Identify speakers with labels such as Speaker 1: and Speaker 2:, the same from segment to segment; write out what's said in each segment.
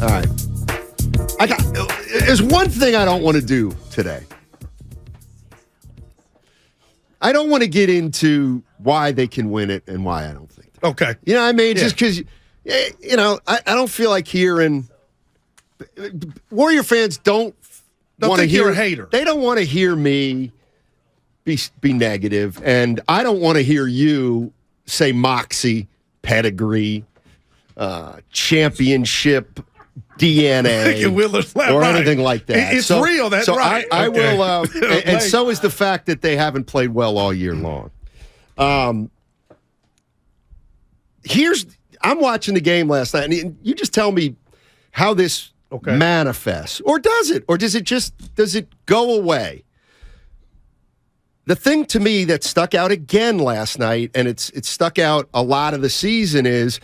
Speaker 1: All right. There's one thing I don't want to do today. I don't want to get into why they can win it and why I don't think they can.
Speaker 2: Okay.
Speaker 1: You know what I mean? Yeah. Just because, I don't feel like hearing Warrior fans don't want to hear.
Speaker 2: You're a hater.
Speaker 1: They don't want to hear me be negative, and I don't want to hear you say moxie, pedigree, championship DNA, or anything like that.
Speaker 2: It's real. That's right.
Speaker 1: I will, and so is the fact that they haven't played well all year long. I'm watching the game last night, and you just tell me how this manifests, or does it, or does it go away? The thing to me that stuck out again last night, and it's stuck out a lot of the season, is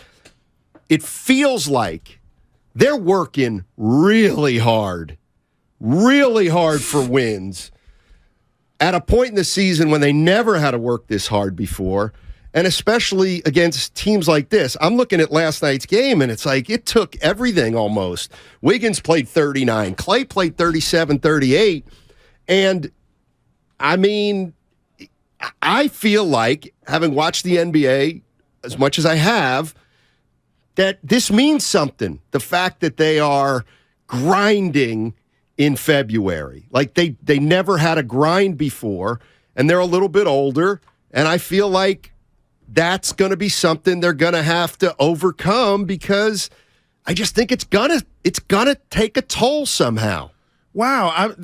Speaker 1: it feels like they're working really hard for wins at a point in the season when they never had to work this hard before, and especially against teams like this. I'm looking at last night's game, and it's like it took everything almost. Wiggins played 39. Clay played 37, 38. And, I mean, I feel like, having watched the NBA as much as I have, that this means something. The fact that they are grinding in February. Like they never had a grind before, and they're a little bit older, and I feel like that's going to be something they're going to have to overcome, because I just think it's gonna take a toll somehow.
Speaker 2: Wow,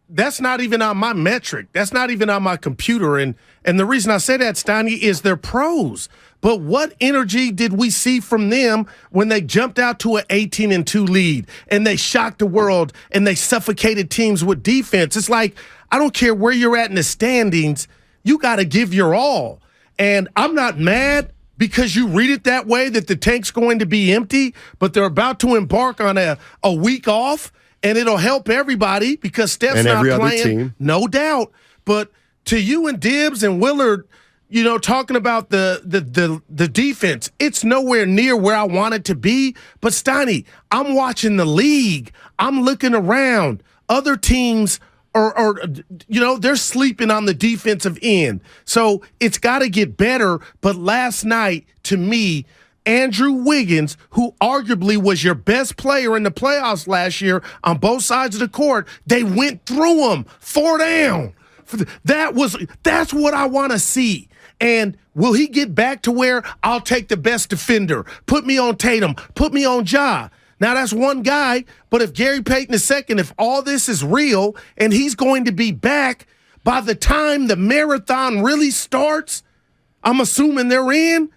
Speaker 2: that's not even on my metric. That's not even on my computer, and the reason I say that, Steiny, is they're pros. But what energy did we see from them when they jumped out to an 18-2 lead and they shocked the world and they suffocated teams with defense? It's like, I don't care where you're at in the standings, you got to give your all. And I'm not mad because you read it that way, that the tank's going to be empty, but they're about to embark on a week off, and it'll help everybody because Steph's
Speaker 1: and
Speaker 2: not
Speaker 1: every
Speaker 2: playing,
Speaker 1: other team.
Speaker 2: No doubt. But to you and Dibbs and Willard, talking about the defense, it's nowhere near where I want it to be. But Steiny, I'm watching the league. I'm looking around. Other teams are they're sleeping on the defensive end. So it's got to get better. But last night, to me, Andrew Wiggins, who arguably was your best player in the playoffs last year on both sides of the court, they went through him 4 down. That's what I want to see. And will he get back to where I'll take the best defender? Put me on Tatum. Put me on Ja. Now, that's one guy, but if Gary Payton II, if all this is real and he's going to be back by the time the marathon really starts, I'm assuming they're in,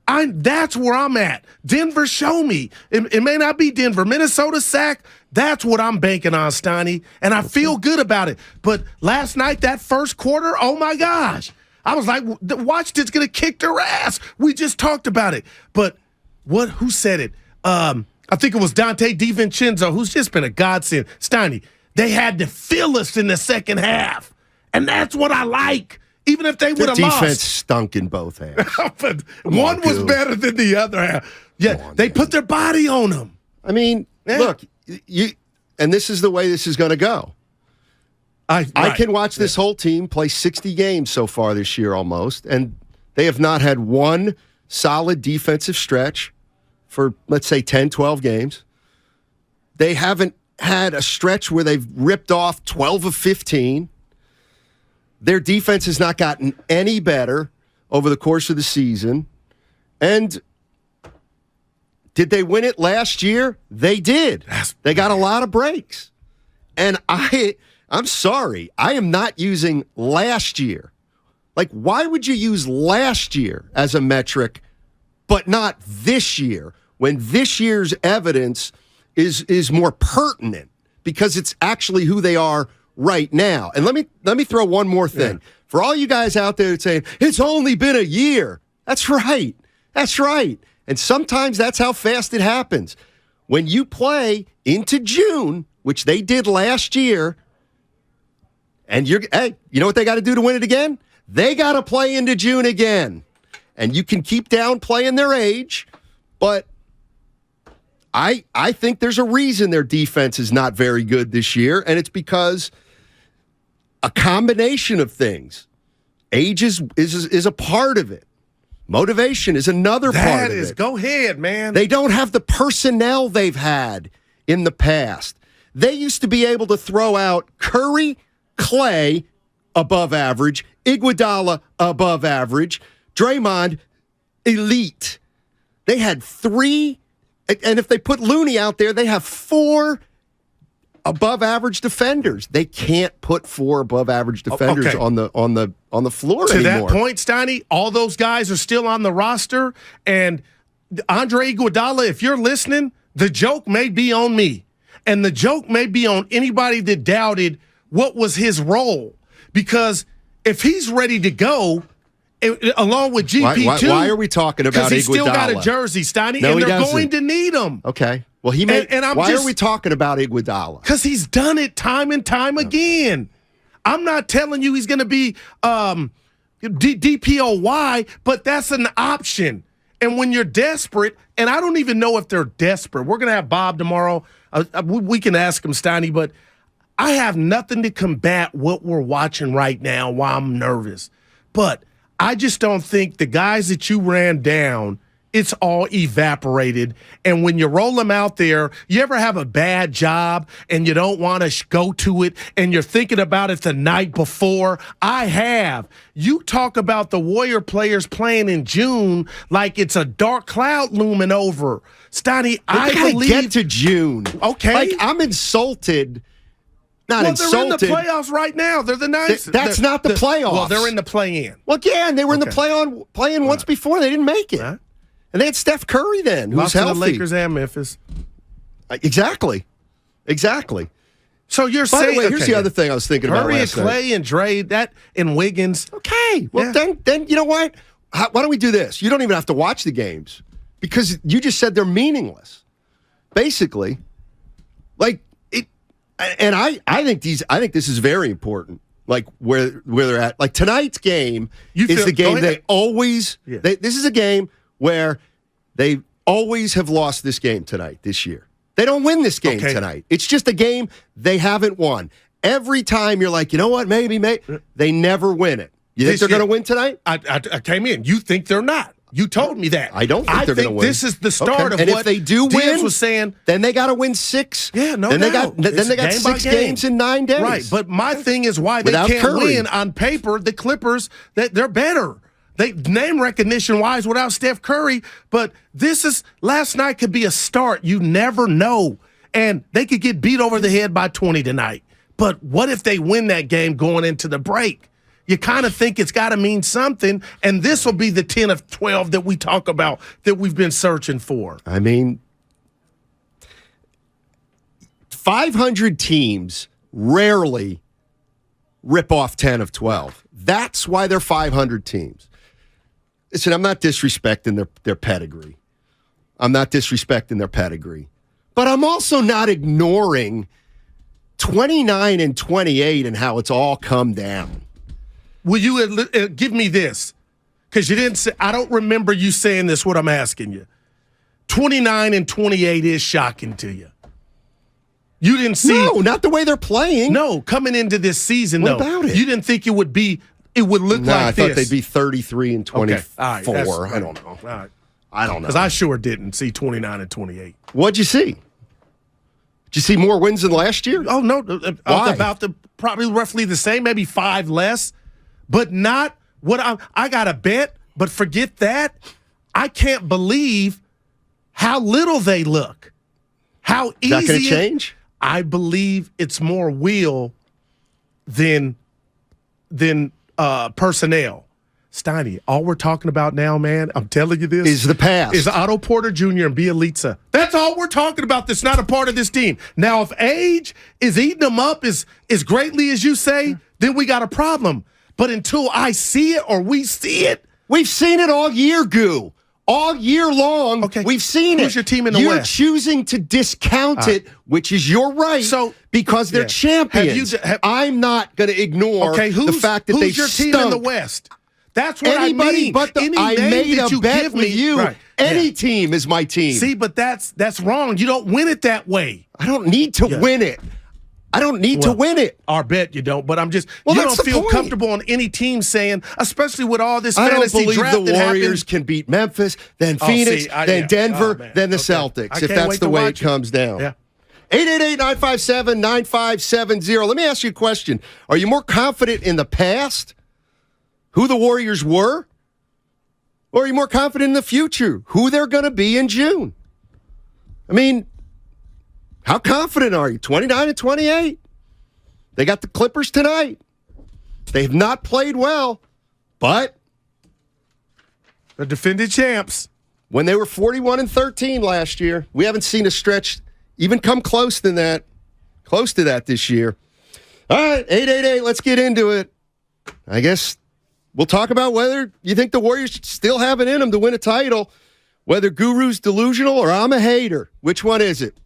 Speaker 2: that's where I'm at. Denver, show me. It may not be Denver. Minnesota, sack. That's what I'm banking on, Steiny, and I feel good about it. But last night, that first quarter, oh, my gosh. I was like, Washington's going to kick their ass. We just talked about it. But who said it? I think it was Dante DiVincenzo, who's just been a godsend. Steiny, they had to fill us in the second half, and that's what I like. Even if they would have lost.
Speaker 1: The defense stunk in both halves.
Speaker 2: But one was better than the other half. Yeah, they put their body on them.
Speaker 1: I mean, look, and this is the way this is going to go. I can watch this whole team play 60 games so far this year almost, and they have not had one solid defensive stretch for, let's say, 10, 12 games. They haven't had a stretch where they've ripped off 12 of 15. Their defense has not gotten any better over the course of the season. And did they win it last year? They did. They got a lot of breaks. And I'm sorry, I am not using last year. Like, why would you use last year as a metric, but not this year, when this year's evidence is more pertinent because it's actually who they are right now? And let me throw one more thing. Yeah. For all you guys out there saying, it's only been a year. That's right. That's right. And sometimes that's how fast it happens. When you play into June, which they did last year, and you know what they got to do to win it again? They got to play into June again. And you can keep downplaying their age, but I think there's a reason their defense is not very good this year, and it's because a combination of things. Age is a part of it. Motivation is another part of it.
Speaker 2: Go ahead, man.
Speaker 1: They don't have the personnel they've had in the past. They used to be able to throw out Curry, Clay, above average, Iguodala, above average, Draymond, elite. They had 3, and if they put Looney out there, they have 4 above average defenders. They can't put 4 above average defenders on the floor
Speaker 2: to
Speaker 1: anymore.
Speaker 2: That point, Steiny, all those guys are still on the roster, and Andre Iguodala, if you're listening, the joke may be on me, and the joke may be on anybody that doubted what was his role, because if he's ready to go, along with GP2,
Speaker 1: why are we talking about Iguodala?
Speaker 2: Because he's still got a jersey, Steiny, and they're going to need him.
Speaker 1: Okay. Well, why are we talking about Iguodala?
Speaker 2: Because he's done it time and time again. I'm not telling you he's going to be DPOY, but that's an option. And when you're desperate, and I don't even know if they're desperate. We're going to have Bob tomorrow. We can ask him, Steiny, but I have nothing to combat what we're watching right now while I'm nervous. But I just don't think the guys that you ran down, it's all evaporated. And when you roll them out there, you ever have a bad job and you don't want to go to it and you're thinking about it the night before? I have. You talk about the Warrior players playing in June like it's a dark cloud looming over. Steiny, I believe.
Speaker 1: Get to June.
Speaker 2: Okay.
Speaker 1: Like, I'm insulted. Not insulted.
Speaker 2: They're in the playoffs right now. They're the ninth.
Speaker 1: That's not the playoffs.
Speaker 2: Well, they're in the play-in.
Speaker 1: Well, yeah, and they were in the play-in once before. They didn't make it. And they had Steph Curry then, who's
Speaker 2: lost
Speaker 1: healthy.
Speaker 2: To the Lakers and Memphis.
Speaker 1: Exactly.
Speaker 2: So you're saying,
Speaker 1: by the way, here's the other thing I was thinking about last night.
Speaker 2: Clay and Dre, and Wiggins.
Speaker 1: Okay. Well, then you know what? Why don't we do this? You don't even have to watch the games because you just said they're meaningless. Basically, like it. And I think this is very important. Like where they're at. Like tonight's game is the game they always. This is a game where they always have lost this game this year. They don't win this game tonight. It's just a game they haven't won. Every time you're like, you know what, maybe, they never win it. You think they're going to win tonight?
Speaker 2: I came in. You think they're not. You told me that.
Speaker 1: I don't think they're going to win.
Speaker 2: This is the start of
Speaker 1: and
Speaker 2: what
Speaker 1: if they do win,
Speaker 2: was saying.
Speaker 1: Then they got to win 6.
Speaker 2: Yeah, no
Speaker 1: then
Speaker 2: doubt.
Speaker 1: Then they got 6 games in 9 days.
Speaker 2: Right, but my thing is why they can't win on paper. The Clippers, they're better. They name recognition wise without Steph Curry, but last night could be a start. You never know. And they could get beat over the head by 20 tonight. But what if they win that game going into the break? You kind of think it's got to mean something, and this will be the 10 of 12 that we talk about that we've been searching for.
Speaker 1: I mean, 500 teams rarely rip off 10 of 12. That's why they're 500 teams. Listen, I'm not disrespecting their pedigree. But I'm also not ignoring 29 and 28 and how it's all come down.
Speaker 2: Will you give me this? Because you didn't say, I don't remember you saying this, what I'm asking you. 29 and 28 is shocking to you. You didn't see.
Speaker 1: No, not the way they're playing.
Speaker 2: No, coming into this season,
Speaker 1: what about it?
Speaker 2: You didn't think it would look like this.
Speaker 1: I thought they'd be 33 and 24.
Speaker 2: Okay. All right.
Speaker 1: I don't know.
Speaker 2: All right.
Speaker 1: I don't know.
Speaker 2: Because I sure didn't see 29 and 28.
Speaker 1: What'd you see? Did you see more wins than last year?
Speaker 2: Oh, no.
Speaker 1: Why?
Speaker 2: About probably roughly the same, maybe 5 less. But not what I got to bet, but forget that. I can't believe how little they look. How easy.
Speaker 1: Is that going to change?
Speaker 2: I believe it's more will than personnel. Steiny, all we're talking about now, man, I'm telling you this.
Speaker 1: Is the past.
Speaker 2: Is Otto Porter Jr. and Bielitsa. That's all we're talking about that's not a part of this team. Now, if age is eating them up as greatly as you say, then we got a problem. But until I see it or we see it.
Speaker 1: We've seen it all year, Goo. All year long, we've seen it.
Speaker 2: Who's your team in the
Speaker 1: West?
Speaker 2: You're
Speaker 1: choosing to discount it, which is your right, because they're champions. I'm not going to ignore the fact that they've
Speaker 2: Who's your team in the West? That's what
Speaker 1: Anybody
Speaker 2: I mean.
Speaker 1: but the,
Speaker 2: Any
Speaker 1: I
Speaker 2: name
Speaker 1: made
Speaker 2: that
Speaker 1: a
Speaker 2: you
Speaker 1: bet
Speaker 2: give
Speaker 1: with
Speaker 2: me,
Speaker 1: you.
Speaker 2: right.
Speaker 1: Any team is my team.
Speaker 2: See, but that's wrong. You don't win it that way.
Speaker 1: I don't need to win it. I don't need to win it.
Speaker 2: Our bet you don't, but I'm just
Speaker 1: well,
Speaker 2: you
Speaker 1: don't
Speaker 2: feel
Speaker 1: point.
Speaker 2: comfortable on any team saying, especially with all this
Speaker 1: I
Speaker 2: fantasy
Speaker 1: don't believe
Speaker 2: draft
Speaker 1: the
Speaker 2: that
Speaker 1: Warriors can beat Memphis, then Phoenix, then Denver, then the Celtics, if that's the way it comes down.
Speaker 2: Yeah.
Speaker 1: 888-957-9570. Let me ask you a question. Are you more confident in the past, who the Warriors were? Or are you more confident in the future, who they're going to be in June? I mean, how confident are you? 29-28. They got the Clippers tonight. They've not played well, but
Speaker 2: the defending champs.
Speaker 1: When they were 41-13 last year, we haven't seen a stretch even come close to that this year. All right, 888, let's get into it. I guess we'll talk about whether you think the Warriors still have it in them to win a title, whether Guru's delusional or I'm a hater. Which one is it?